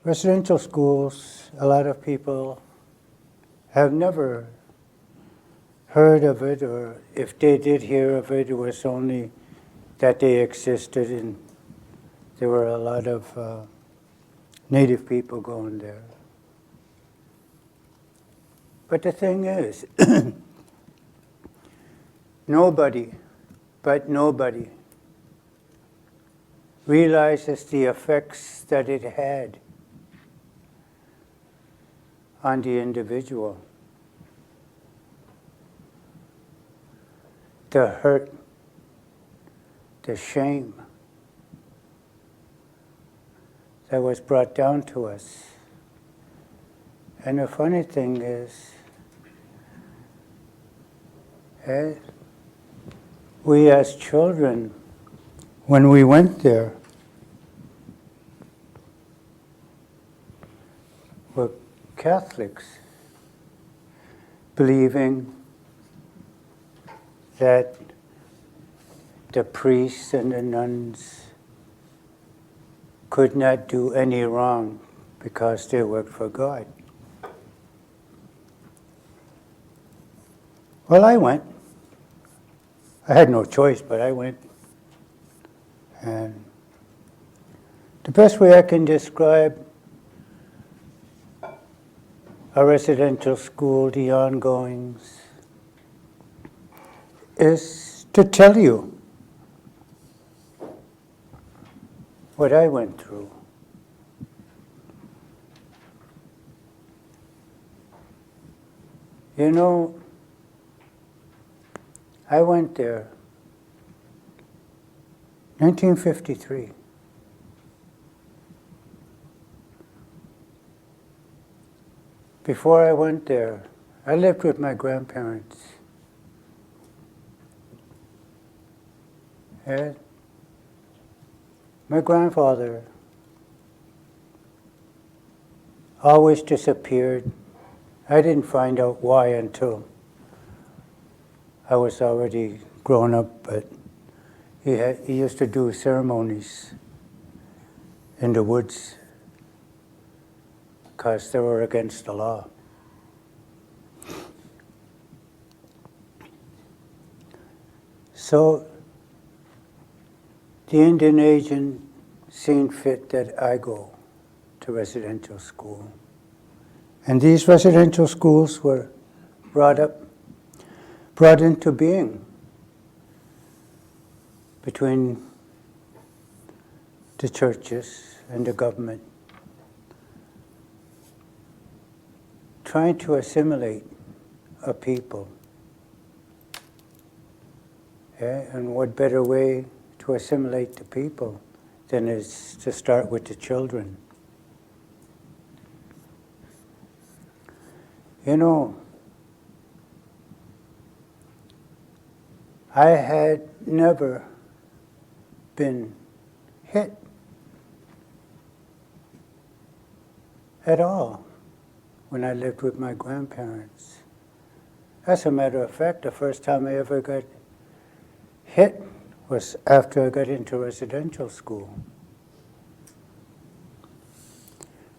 Residential schools, a lot of people have never heard of it, or if they did hear of it, it was only that they existed and there were a lot of native people going there. But the thing is, nobody realizes the effects that it had on the individual. The hurt, the shame that was brought down to us. And the funny thing is, we as children, when we went there, were Catholics, believing that the priests and the nuns could not do any wrong because they worked for God. Well, I went. I had no choice, but I went. And the best way I can describe a residential school, the ongoings, is to tell you what I went through. You know, I went there 1953. Before I went there, I lived with my grandparents. And my grandfather always disappeared. I didn't find out why until I was already grown up, but he used to do ceremonies in the woods because they were against the law. So the Indian agent seen fit that I go to residential school. And these residential schools were brought into being between the churches and the government, trying to assimilate a people. Yeah? And what better way to assimilate the people than is to start with the children. You know, I had never been hit at all when I lived with my grandparents. As a matter of fact, the first time I ever got hit was after I got into residential school.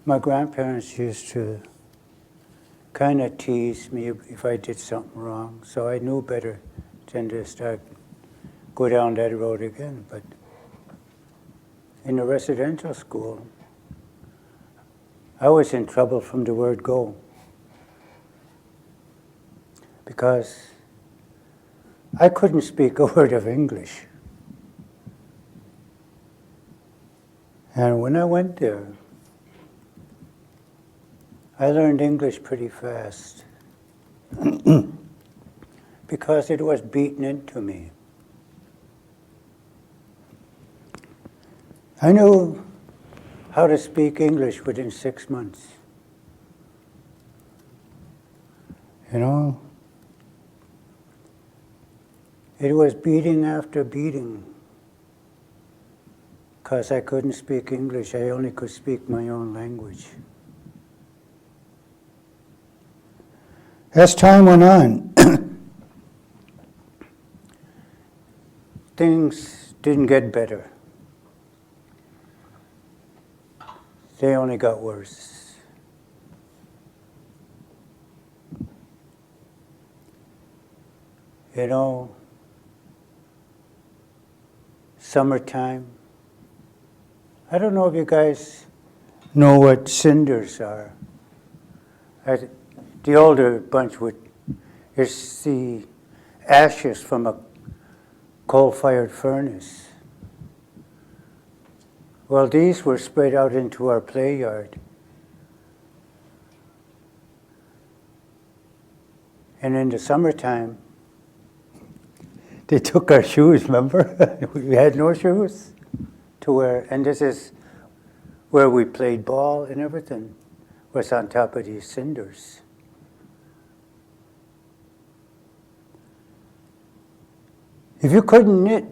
My grandparents used to kind of tease me if I did something wrong, so I knew better than to go down that road again. But in the residential school, I was in trouble from the word go, because I couldn't speak a word of English. And when I went there, I learned English pretty fast because it was beaten into me. I knew how to speak English within 6 months. You know, it was beating after beating because I couldn't speak English. I only could speak my own language. As time went on, things didn't get better. they only got worse. You know, summertime. I don't know if you guys know what cinders are. The older bunch would, it's the ashes from a coal-fired furnace. Well, these were spread out into our play yard. And in the summertime, they took our shoes, remember? We had no shoes to wear. And this is where we played ball and everything, was on top of these cinders. If you couldn't knit,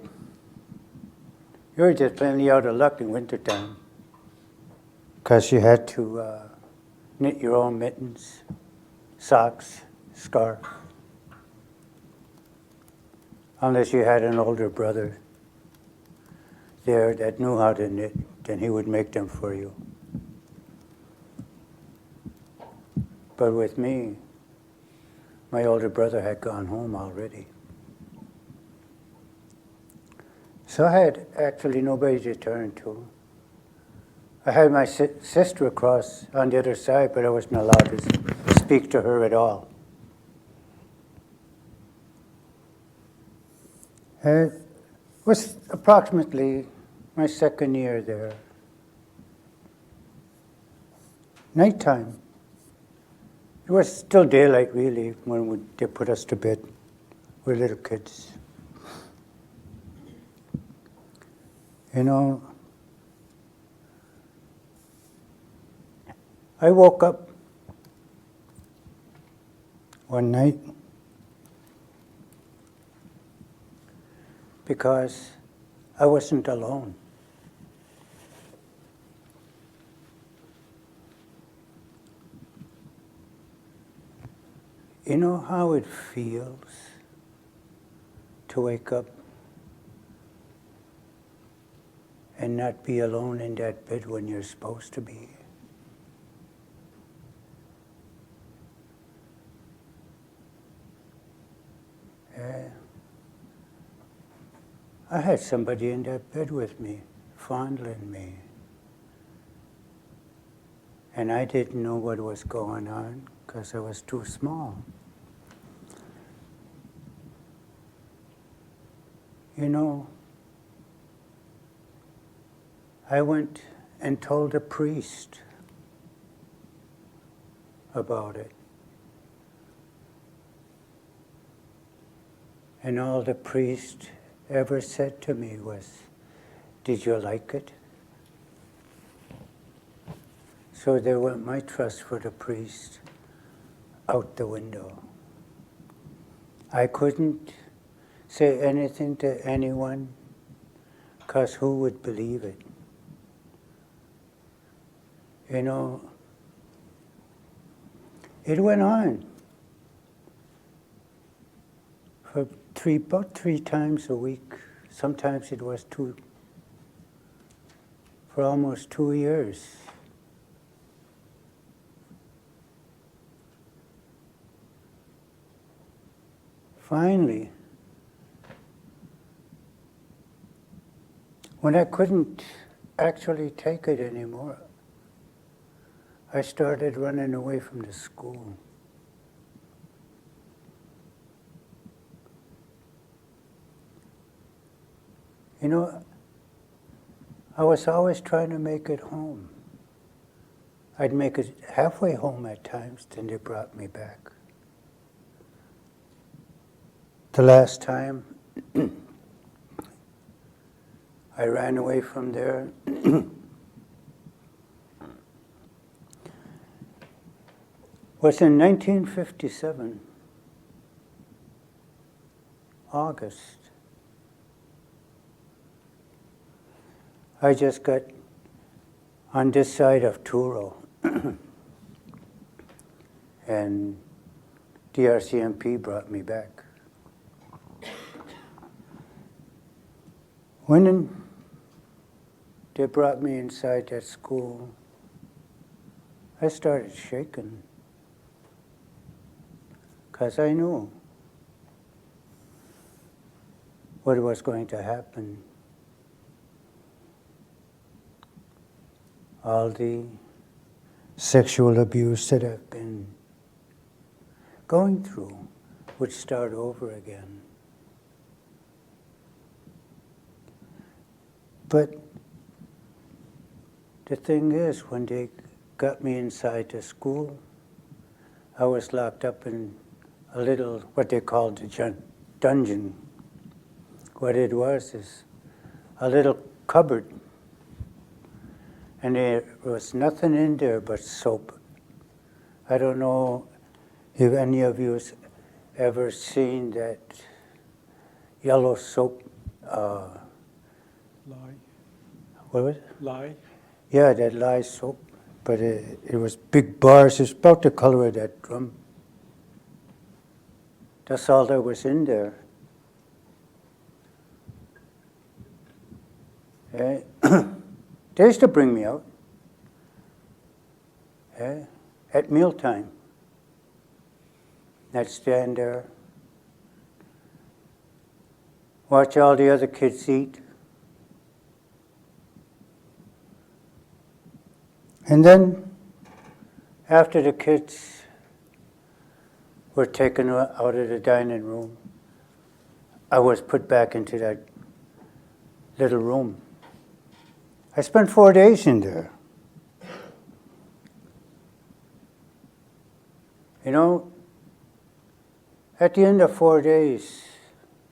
you were just plainly out of luck in wintertime, because you had to knit your own mittens, socks, scarf. Unless you had an older brother there that knew how to knit, then he would make them for you. But with me, my older brother had gone home already. So I had actually nobody to turn to. I had my sister across on the other side, but I wasn't allowed to speak to her at all. It was approximately my second year there. Nighttime. It was still daylight, really, when they put us to bed. We were little kids. You know, I woke up one night because I wasn't alone. You know how it feels to wake up and not be alone in that bed when you're supposed to be? I had somebody in that bed with me, fondling me. And I didn't know what was going on because I was too small. You know, I went and told a priest about it. And all the priest ever said to me was, "Did you like it?" So there went my trust for the priest out the window. I couldn't say anything to anyone, because who would believe it? You know, it went on for about three times a week. Sometimes it was two, for almost 2 years. Finally, when I couldn't actually take it anymore, I started running away from the school. You know, I was always trying to make it home. I'd make it halfway home at times, then they brought me back. The last time I ran away from there, was in 1957, August. I just got on this side of Truro, and DRCMP brought me back. When they brought me inside that school, I started shaking because I knew what was going to happen. All the sexual abuse that I've been going through would start over again. But the thing is, when they got me inside the school, I was locked up in a little, what they called the dungeon. What it was is a little cupboard, and there was nothing in there but soap. I don't know if any of you has ever seen that yellow soap. Lye. What was it? Lye. Yeah, that lye soap, but it was big bars. It's about the color of that drum. That's all that was in there. They used to bring me out at mealtime. I'd stand there, watch all the other kids eat. And then, after the kids were taken out of the dining room, I was put back into that little room. I spent 4 days in there. You know, at the end of 4 days,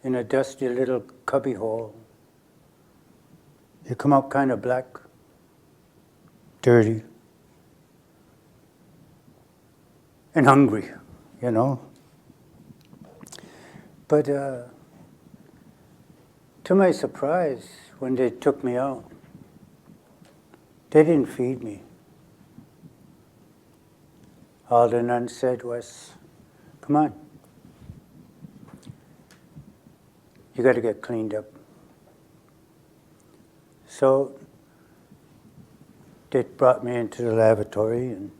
in a dusty little cubby hole, you come out kind of black, dirty, and hungry, you know. But to my surprise, when they took me out, they didn't feed me. All the nun said was, "Come on, you got to get cleaned up." So they brought me into the lavatory, and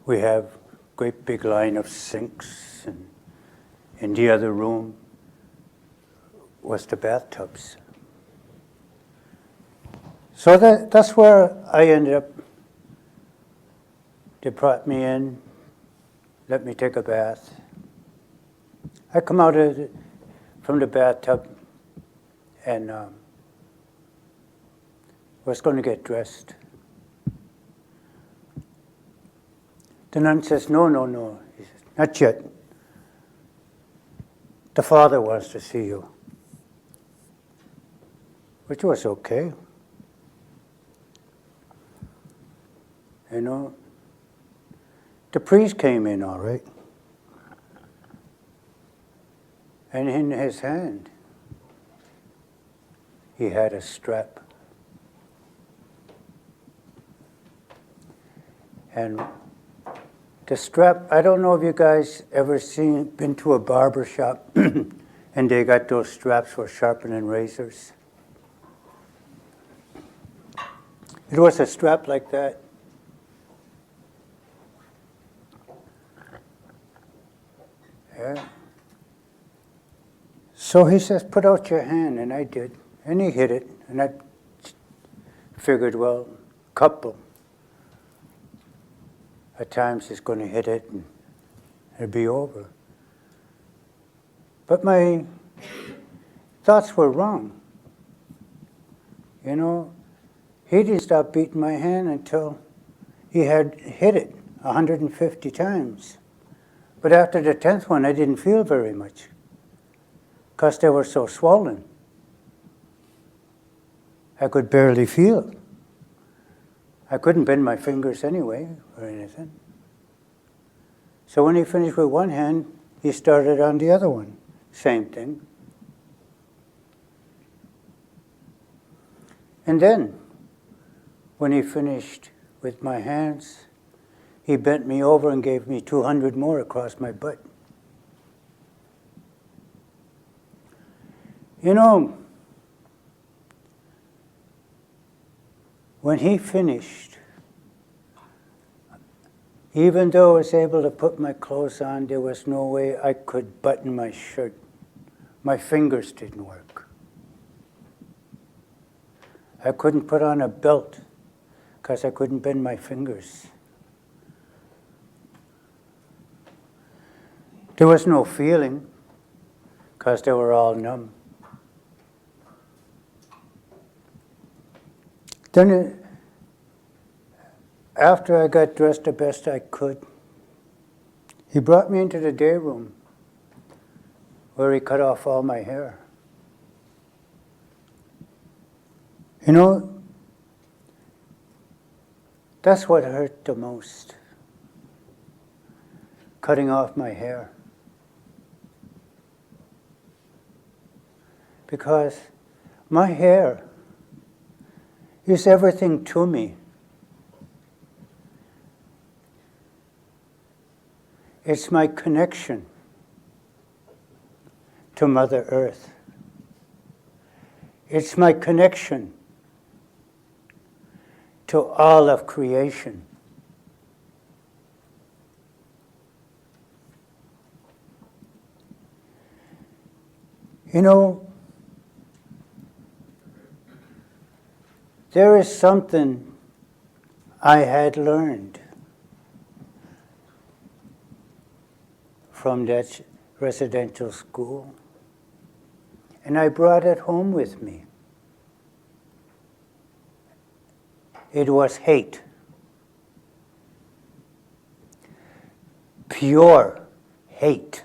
we have a great big line of sinks, and in the other room was the bathtubs. So that's where I ended up. They brought me in, let me take a bath. I come out from the bathtub and was going to get dressed. The nun says, no. He says, "Not yet. The Father wants to see you." Which was okay. You know, the priest came in all right. And in his hand, he had a strap. And the strap, I don't know if you guys ever been to a barber shop and they got those straps for sharpening razors. It was a strap like that. Yeah. So he says, "Put out your hand," and I did. And he hit it, and I figured, well, couple. At times he's going to hit it and it'll be over. But my thoughts were wrong. You know, he didn't stop beating my hand until he had hit it 150 times. But after the 10th one, I didn't feel very much because they were so swollen. I could barely feel. I couldn't bend my fingers anyway or anything. So when he finished with one hand, he started on the other one. Same thing. And then, when he finished with my hands, he bent me over and gave me 200 more across my butt. You know, when he finished, Even though I was able to put my clothes on, there was no way I could button my shirt. My fingers didn't work. I couldn't put on a belt because I couldn't bend my fingers. There was no feeling because they were all numb. Then after I got dressed the best I could, he brought me into the day room where he cut off all my hair. You know, that's what hurt the most, cutting off my hair. Because my hair is everything to me. It's my connection to Mother Earth. It's my connection to all of creation. You know, there is something I had learned from that residential school, and I brought it home with me. It was hate. Pure hate.